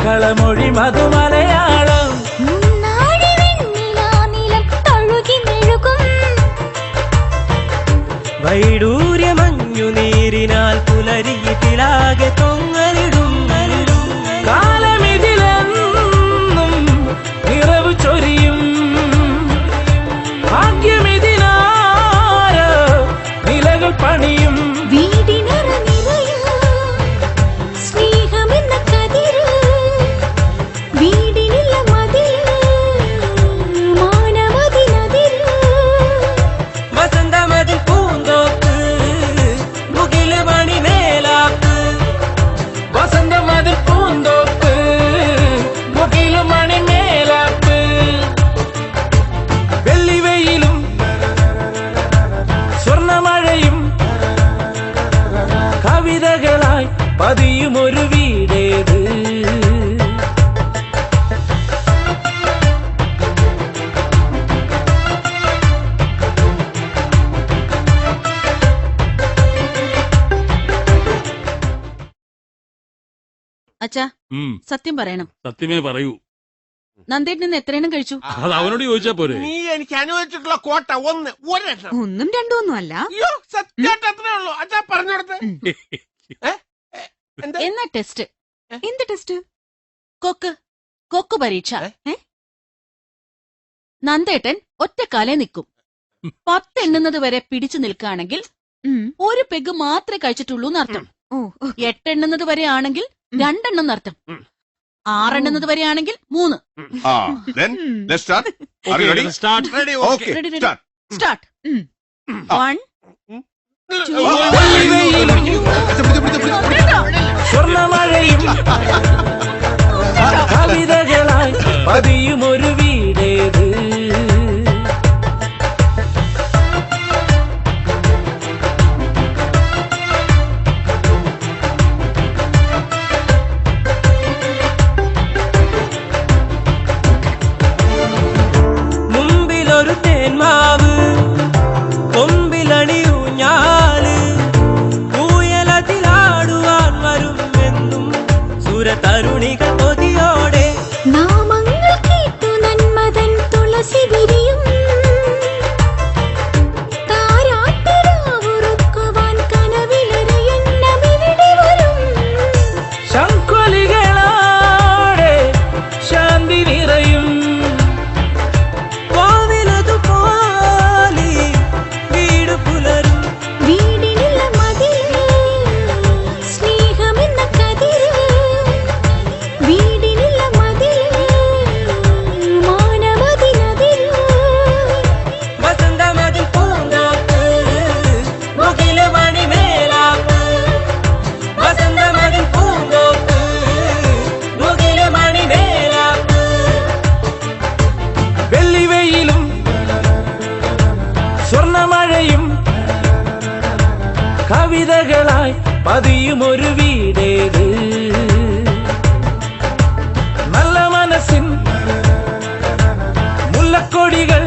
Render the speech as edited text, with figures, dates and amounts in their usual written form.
കളമൊഴി മധുമലയാളം വൈഡൂര്യമഞ്ഞു നീരിനാൽ പുലരിയിലാകെ തൊങ്ങലിടും കാലമിതിലെന്നും നിറവ് ചൊരിയും ഭാഗ്യമിതിനാരോ നിലകൾ പണിയും കവിതകളായി പതിയും ഒരു വീടേത് അച്ഛാ സത്യം പറയണം. സത്യമേ പറയൂ. നന്ദേട്ടൻ എത്രയെണ്ണം കഴിച്ചു? അത് അവനോട് ചോദിച്ചാ പോരെ. നീ എനിക്ക് അനുവദിച്ചിട്ടുള്ള കോട്ട ഒരെണ്ണം. ഒന്നും രണ്ടും ഒന്നും അല്ല. അയ്യോ സത്യമായിട്ട് അത്രേ ഉള്ളൂ. അച്ഛാ പറഞ്ഞോടത്ത്. എന്നാ ടെസ്റ്റ്. എന്ത് ടെസ്റ്റ്? കൊക്ക് പരീക്ഷ. നന്ദേട്ടൻ ഒറ്റക്കാലേ നിൽക്കും. 10 എണ്ണുന്നത് വരെ പിടിച്ചു നിൽക്കുകയാണെങ്കിൽ ഒരു പെഗ് മാത്രമേ കഴിച്ചിട്ടുള്ളൂ എന്നർത്ഥം. 8 എണ്ണുന്നത് വരെ ആണെങ്കിൽ 2 എണ്ണം എന്നർത്ഥം. 6 എണ്ണുന്നത് വരെ ആണെങ്കിൽ 3. സ്റ്റാർട്ട്. സ്റ്റാർട്ട്. 1 സ്വർണമഴയും കവിതകളായി പതിയും ഒരു വീടേത് മുമ്പിലൊരു തേന്മാവ് കൊമ്പിലണിയൂ ഞാല് ൂയലതിലാടുവാൻ വരുമെന്നും സുരതരുണികൾ കൊതിയോടെ നാമങ്ങൾ കേട്ടു കവിതകളായി പതിയും ഒരു വീടേത് നല്ല മനസ്സിൻ മുല്ലക്കൊടികൾ